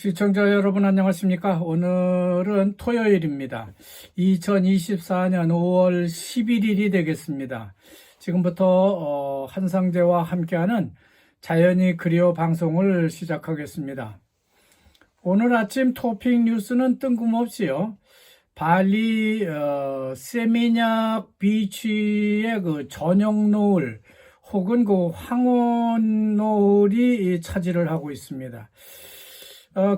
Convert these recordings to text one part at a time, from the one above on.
시청자 여러분 안녕하십니까? 오늘은 토요일입니다. 2024년 5월 11일이 되겠습니다. 지금부터 한상재와 함께하는 자연이 그리워 방송을 시작하겠습니다. 오늘 아침 토픽 뉴스는 뜬금없이요. 발리 세미냑 비치의 그 저녁 노을 혹은 그 황혼 노을이 차지를 하고 있습니다.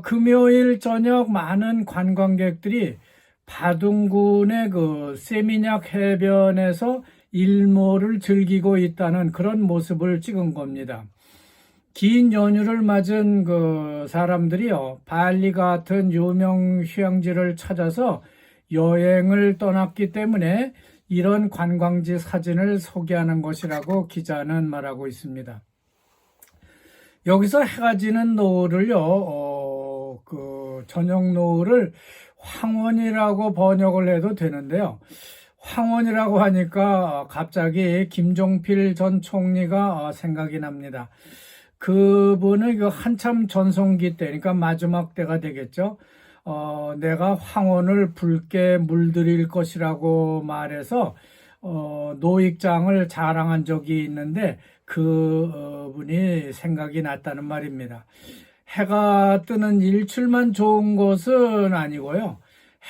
금요일 저녁 많은 관광객들이 바둥군의 그 세미냑 해변에서 일몰을 즐기고 있다는 그런 모습을 찍은 겁니다. 긴 연휴를 맞은 그 사람들이요, 발리 같은 유명 휴양지를 찾아서 여행을 떠났기 때문에 이런 관광지 사진을 소개하는 것이라고 기자는 말하고 있습니다. 여기서 해가 지는 노을을요, 그 저녁 노을을 황혼이라고 번역을 해도 되는데요. 황혼이라고 하니까 갑자기 김종필 전 총리가 생각이 납니다. 그분은 그 한참 전성기 때, 그러니까 마지막 때가 되겠죠. 내가 황혼을 붉게 물들일 것이라고 말해서 노익장을 자랑한 적이 있는데 그 분이 생각이 났다는 말입니다. 해가 뜨는 일출만 좋은 것은 아니고요.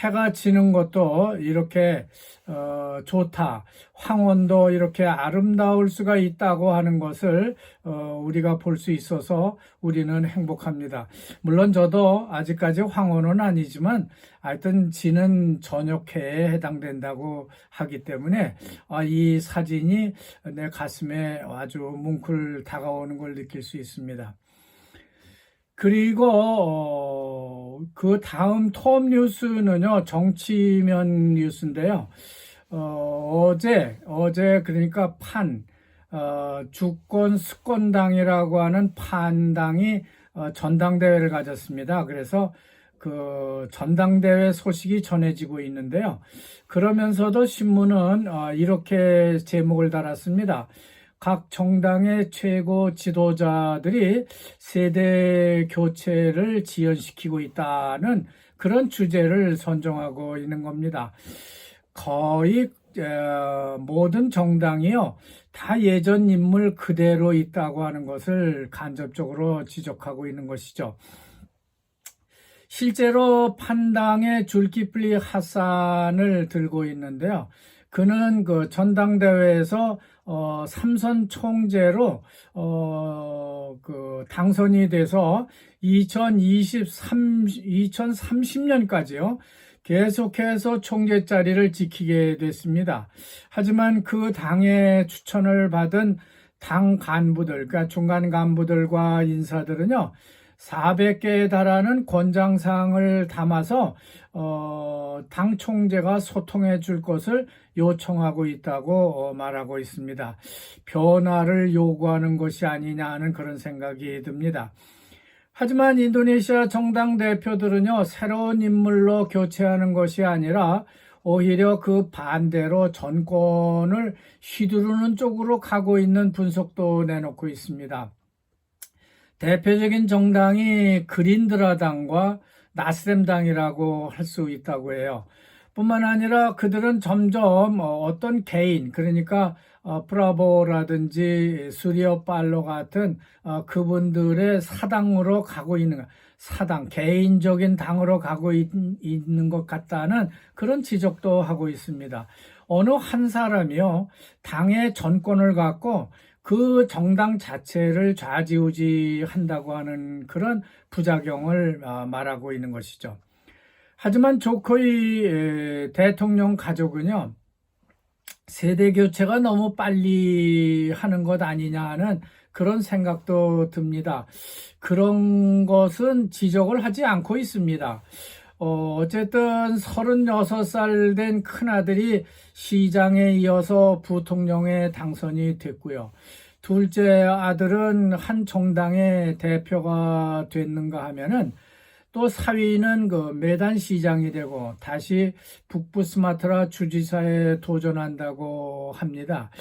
해가 지는 것도 이렇게 좋다. 황혼도 이렇게 아름다울 수가 있다고 하는 것을 우리가 볼 수 있어서 우리는 행복합니다. 물론 저도 아직까지 황혼은 아니지만 하여튼 지는 저녁해에 해당된다고 하기 때문에 이 사진이 내 가슴에 아주 뭉클 다가오는 걸 느낄 수 있습니다. 그리고 그 다음 톱 뉴스는요, 정치면 뉴스인데요. 어제 그러니까 주권 스권당이라고 하는 판당이 전당대회를 가졌습니다. 그래서 그 전당대회 소식이 전해지고 있는데요. 그러면서도 신문은 이렇게 제목을 달았습니다. 각 정당의 최고 지도자들이 세대 교체를 지연시키고 있다는 그런 주제를 선정하고 있는 겁니다. 거의 모든 정당이요, 다 예전 인물 그대로 있다고 하는 것을 간접적으로 지적하고 있는 것이죠. 실제로 판당의 줄키플리 하산을 들고 있는데요. 그는 그 전당대회에서 삼선 총재로 그 당선이 돼서 2030년까지요. 계속해서 총재 자리를 지키게 됐습니다. 하지만 그 당의 추천을 받은 당 간부들, 그러니까 중간 간부들과 인사들은요, 400개에 달하는 권장사항을 담아서 당 총재가 소통해 줄 것을 요청하고 있다고 말하고 있습니다. 변화를 요구하는 것이 아니냐 하는 그런 생각이 듭니다. 하지만 인도네시아 정당 대표들은요, 새로운 인물로 교체하는 것이 아니라 오히려 그 반대로 정권을 휘두르는 쪽으로 가고 있는 분석도 내놓고 있습니다. 대표적인 정당이 그린드라당과 나스뎀당이라고 할 수 있다고 해요. 뿐만 아니라 그들은 점점 어떤 개인, 그러니까 프라보라든지 수리어 팔로 같은 그분들의 사당으로 가고 있는, 사당, 개인적인 당으로 가고 있는 것 같다는 그런 지적도 하고 있습니다. 어느 한 사람이요, 당의 전권을 갖고 그 정당 자체를 좌지우지한다고 하는 그런 부작용을 말하고 있는 것이죠. 하지만 조코이 대통령 가족은요, 세대 교체가 너무 빨리 하는 것 아니냐는 그런 생각도 듭니다. 그런 것은 지적을 하지 않고 있습니다. 어쨌든 36살 된 큰아들이 시장에 이어서 부통령에 당선이 됐고요. 둘째 아들은 한 정당의 대표가 됐는가 하면은 또 사위는 그 메단 시장이 되고 다시 북부 스마트라 주지사에 도전한다고 합니다.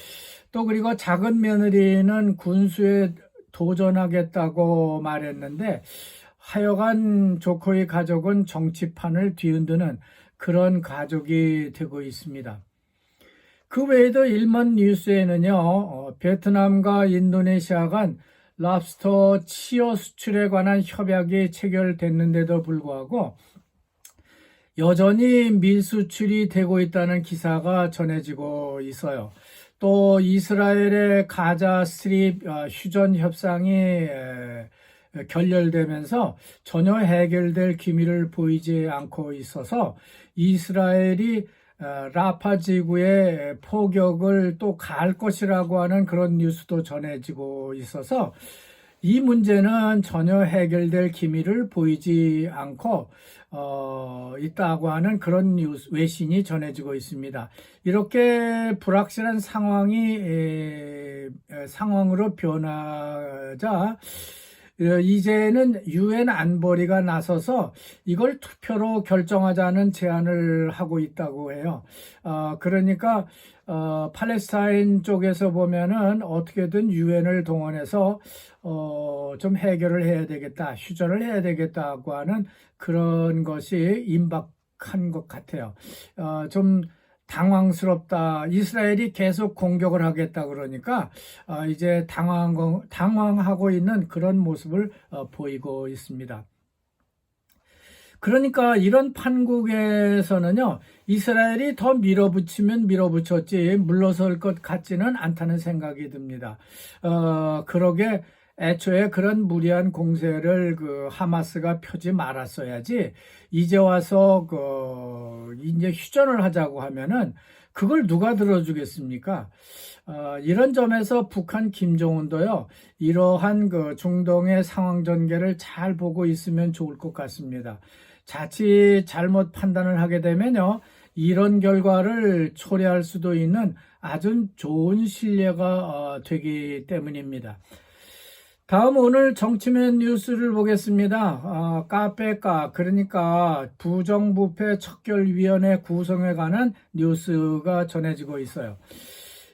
또 그리고 작은 며느리는 군수에 도전하겠다고 말했는데 하여간 조코의 가족은 정치판을 뒤흔드는 그런 가족이 되고 있습니다. 그 외에도 일본 뉴스에는요, 베트남과 인도네시아 간 랍스터 치어 수출에 관한 협약이 체결됐는데도 불구하고 여전히 밀수출이 되고 있다는 기사가 전해지고 있어요. 또 이스라엘의 가자 스트립 휴전 협상이 결렬되면서 전혀 해결될 기미를 보이지 않고 있어서 이스라엘이 라파 지구의 포격을 또 가할 것이라고 하는 그런 뉴스도 전해지고 있어서 이 문제는 전혀 해결될 기미를 보이지 않고 있다고 하는 그런 뉴스, 외신이 전해지고 있습니다. 이렇게 불확실한 상황으로 변하자 이제는 유엔 안보리가 나서서 이걸 투표로 결정하자는 제안을 하고 있다고 해요. 그러니까 팔레스타인 쪽에서 보면은 어떻게든 유엔을 동원해서 좀 해결을 해야 되겠다, 휴전을 해야 되겠다고 하는 그런 것이 임박한 것 같아요. 좀 당황스럽다. 이스라엘이 계속 공격을 하겠다 그러니까 이제 당황하고 있는 그런 모습을 보이고 있습니다. 그러니까 이런 판국에서는요, 이스라엘이 더 밀어붙이면 밀어붙였지 물러설 것 같지는 않다는 생각이 듭니다. 그러게 애초에 그런 무리한 공세를 하마스가 펴지 말았어야지. 이제 와서 이제 휴전을 하자고 하면은 그걸 누가 들어주겠습니까? 이런 점에서 북한 김정은도요, 이러한 중동의 상황 전개를 잘 보고 있으면 좋을 것 같습니다. 자칫 잘못 판단을 하게 되면요, 이런 결과를 초래할 수도 있는 아주 좋은 신뢰가 되기 때문입니다. 다음 오늘 정치면 뉴스를 보겠습니다. 카페카, 그러니까 부정부패 척결위원회 구성에 관한 뉴스가 전해지고 있어요.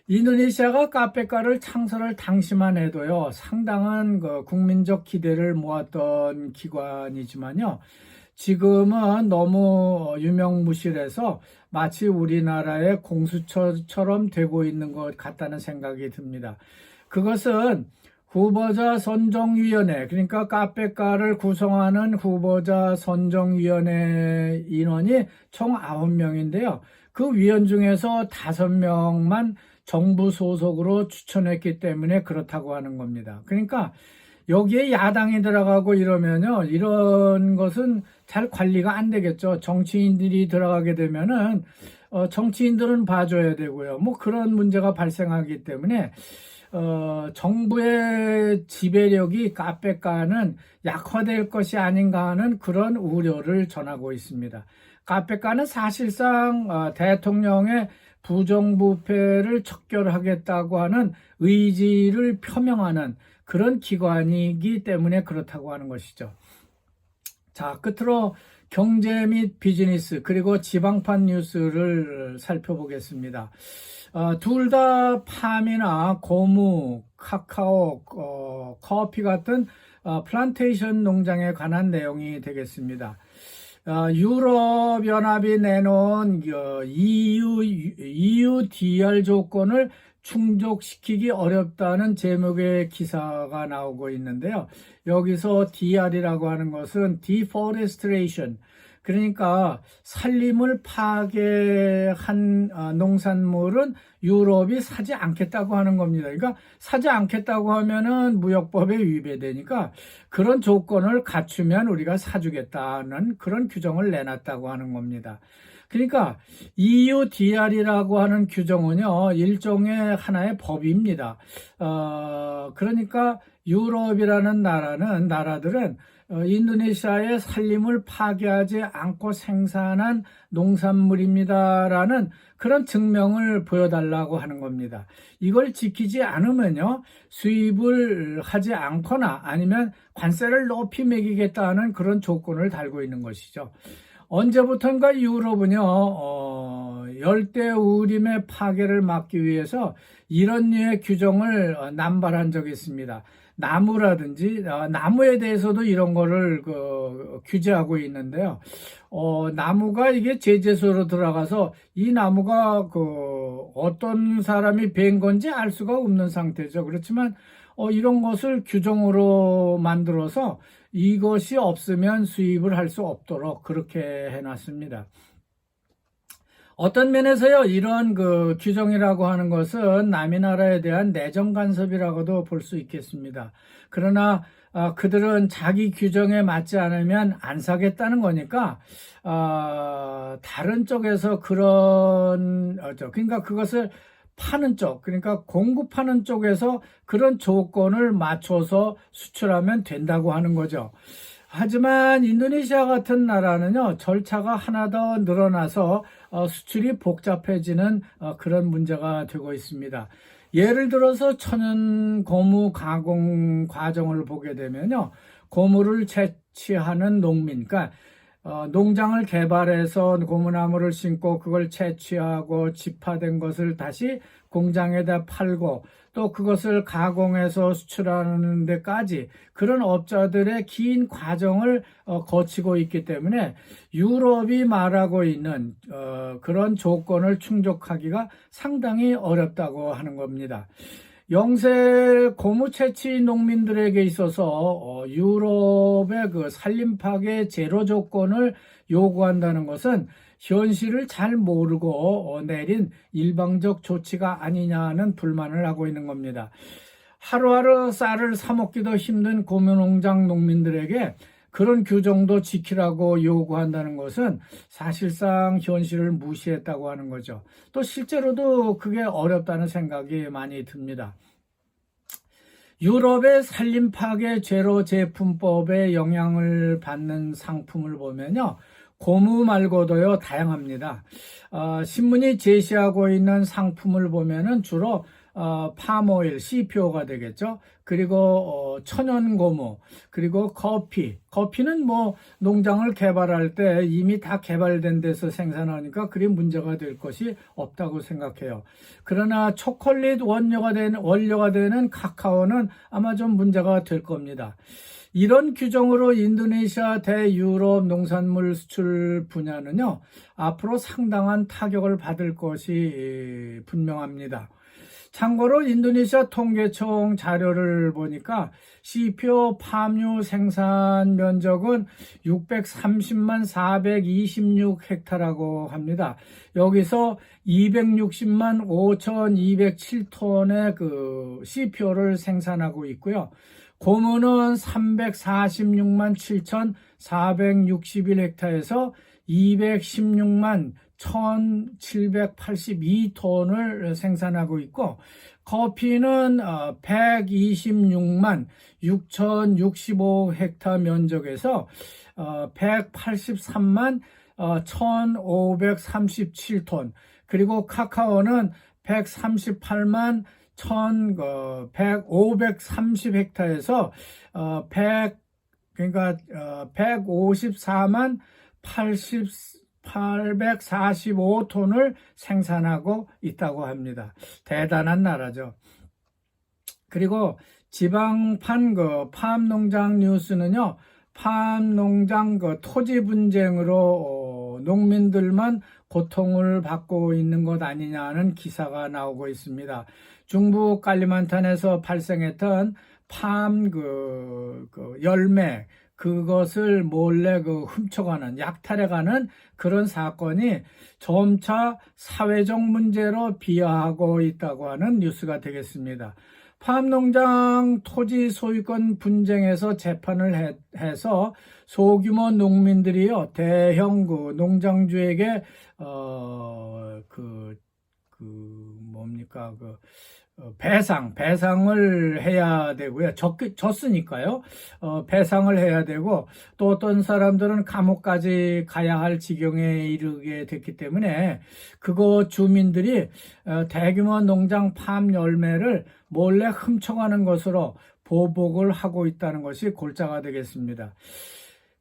인도네시아가 카페카를 창설할 당시만 해도요, 상당한 국민적 기대를 모았던 기관이지만요, 지금은 너무 유명무실해서 마치 우리나라의 공수처처럼 되고 있는 것 같다는 생각이 듭니다. 그것은 후보자 선정위원회, 그러니까 카페카를 구성하는 후보자 선정위원회 인원이 총 9명인데요. 그 위원 중에서 5명만 정부 소속으로 추천했기 때문에 그렇다고 하는 겁니다. 그러니까 여기에 야당이 들어가고 이러면요, 이런 것은 잘 관리가 안 되겠죠. 정치인들이 들어가게 되면은 정치인들은 봐줘야 되고요. 뭐 그런 문제가 발생하기 때문에 정부의 지배력이 카페카는 약화될 것이 아닌가 하는 그런 우려를 전하고 있습니다. 카페카는 사실상 대통령의 부정부패를 척결하겠다고 하는 의지를 표명하는 그런 기관이기 때문에 그렇다고 하는 것이죠. 자, 끝으로 경제 및 비즈니스 그리고 지방판 뉴스를 살펴보겠습니다. 둘 다 팜이나 고무, 카카오, 커피 같은 플란테이션 농장에 관한 내용이 되겠습니다. 유럽연합이 내놓은 EUDR 조건을 충족시키기 어렵다는 제목의 기사가 나오고 있는데요. 여기서 DR이라고 하는 것은 deforestation, 그러니까 산림을 파괴한 농산물은 유럽이 사지 않겠다고 하는 겁니다. 그러니까 사지 않겠다고 하면은 무역법에 위배되니까 그런 조건을 갖추면 우리가 사주겠다는 그런 규정을 내놨다고 하는 겁니다. 그러니까 EUDR이라고 하는 규정은요, 일종의 하나의 법입니다. 그러니까 유럽이라는 나라들은 인도네시아의 산림을 파괴하지 않고 생산한 농산물입니다라는 그런 증명을 보여달라고 하는 겁니다. 이걸 지키지 않으면요, 수입을 하지 않거나 아니면 관세를 높이 매기겠다는 그런 조건을 달고 있는 것이죠. 언제부턴가 유럽은요, 열대우림의 파괴를 막기 위해서 이런 류의 규정을 남발한 적이 있습니다. 나무라든지 나무에 대해서도 이런 거를 규제하고 있는데요. 나무가 이게 제재소로 들어가서 이 나무가 어떤 사람이 벤 건지 알 수가 없는 상태죠. 그렇지만 이런 것을 규정으로 만들어서 이것이 없으면 수입을 할 수 없도록 그렇게 해놨습니다. 어떤 면에서요, 이런 규정이라고 하는 것은 남의 나라에 대한 내정 간섭이라고도 볼 수 있겠습니다. 그러나 그들은 자기 규정에 맞지 않으면 안 사겠다는 거니까 다른 쪽에서 그러니까 그것을 파는 쪽, 그러니까 공급하는 쪽에서 그런 조건을 맞춰서 수출하면 된다고 하는 거죠. 하지만 인도네시아 같은 나라는요, 절차가 하나 더 늘어나서 수출이 복잡해지는 그런 문제가 되고 있습니다. 예를 들어서 천연 고무 가공 과정을 보게 되면요, 고무를 채취하는 농민, 그러니까 농장을 개발해서 고무나무를 심고 그걸 채취하고 집화된 것을 다시 공장에다 팔고 또 그것을 가공해서 수출하는 데까지 그런 업자들의 긴 과정을 거치고 있기 때문에 유럽이 말하고 있는 그런 조건을 충족하기가 상당히 어렵다고 하는 겁니다. 영세 고무 채취 농민들에게 있어서 유럽의 산림 파괴 제로 조건을 요구한다는 것은 현실을 잘 모르고 내린 일방적 조치가 아니냐는 불만을 하고 있는 겁니다. 하루하루 쌀을 사 먹기도 힘든 고무농장 농민들에게 그런 규정도 지키라고 요구한다는 것은 사실상 현실을 무시했다고 하는 거죠. 또 실제로도 그게 어렵다는 생각이 많이 듭니다. 유럽의 산림 파괴 제로 제품법에 영향을 받는 상품을 보면요, 고무 말고도요 다양합니다. 신문이 제시하고 있는 상품을 보면은 주로 팜오일, CPO가 되겠죠. 그리고 천연고무, 그리고 커피는 뭐 농장을 개발할 때 이미 다 개발된 데서 생산하니까 그리 문제가 될 것이 없다고 생각해요. 그러나 초콜릿 원료가 되는 카카오는 아마 좀 문제가 될 겁니다. 이런 규정으로 인도네시아 대유럽 농산물 수출 분야는요, 앞으로 상당한 타격을 받을 것이 분명합니다. 참고로 인도네시아 통계청 자료를 보니까 CPO 팜유 생산 면적은 630만 426헥타라고 합니다. 여기서 260만 5,207톤의 CPO를 생산하고 있고요. 고무는 346만 7,461헥타에서 216만 1,782톤을 생산하고 있고, 커피는 126만 6,065헥타 면적에서 183만 1,537톤, 그리고 카카오는 138만 530헥타에서 154만 845톤을 생산하고 있다고 합니다. 대단한 나라죠. 그리고 지방판 팜 농장 뉴스는요, 팜 농장 토지 분쟁으로 농민들만 고통을 받고 있는 것 아니냐는 기사가 나오고 있습니다. 중부 칼리만탄에서 발생했던 팜 열매, 그것을 몰래 훔쳐가는, 약탈해가는 그런 사건이 점차 사회적 문제로 비화하고 있다고 하는 뉴스가 되겠습니다. 팜농장 토지 소유권 분쟁에서 재판을 해서 소규모 농민들이요, 대형 농장주에게 배상을 해야 되고요. 졌으니까요. 배상을 해야 되고, 또 어떤 사람들은 감옥까지 가야 할 지경에 이르게 됐기 때문에 그곳 주민들이 대규모 농장 팜 열매를 몰래 훔쳐가는 것으로 보복을 하고 있다는 것이 골자가 되겠습니다.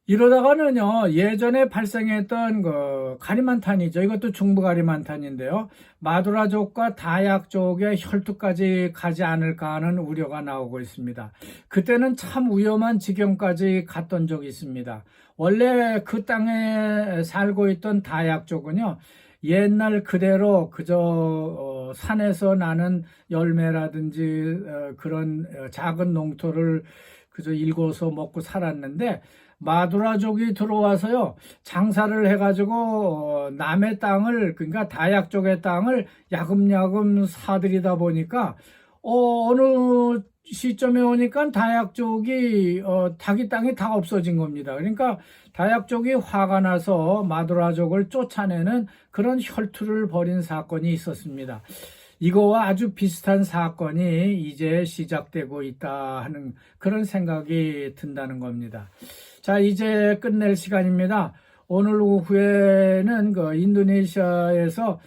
이러다가는요, 예전에 발생했던 그 가리만탄이죠. 이것도 중부 가리만탄인데요. 마두라족과 다약족의 혈투까지 가지 않을까 하는 우려가 나오고 있습니다. 그때는 참 위험한 지경까지 갔던 적이 있습니다. 원래 그 땅에 살고 있던 다약족은요, 옛날 그대로 그저 산에서 나는 열매라든지 그런 작은 농토를 그저 일궈서 먹고 살았는데, 마두라족이 들어와서요, 장사를 해가지고 남의 땅을, 그러니까 다약 쪽의 땅을 야금야금 사들이다 보니까 어느 시점에 오니까 다약 쪽이 자기 땅이 다 없어진 겁니다. 그러니까 다약 쪽이 화가 나서 마두라족을 쫓아내는 그런 혈투를 벌인 사건이 있었습니다. 이거와 아주 비슷한 사건이 이제 시작되고 있다 하는 그런 생각이 든다는 겁니다. 자, 이제 끝낼 시간입니다. 오늘 오후에는 그 인도네시아에서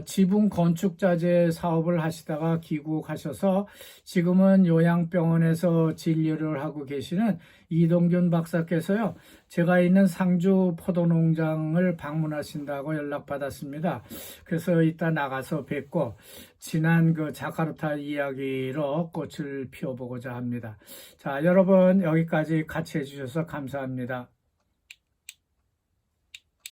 지붕 건축 자재 사업을 하시다가 귀국하셔서 지금은 요양병원에서 진료를 하고 계시는 이동균 박사께서요, 제가 있는 상주 포도농장을 방문하신다고 연락받았습니다. 그래서 이따 나가서 뵙고 지난 그 자카르타 이야기로 꽃을 피워보고자 합니다. 자, 여러분 여기까지 같이 해주셔서 감사합니다.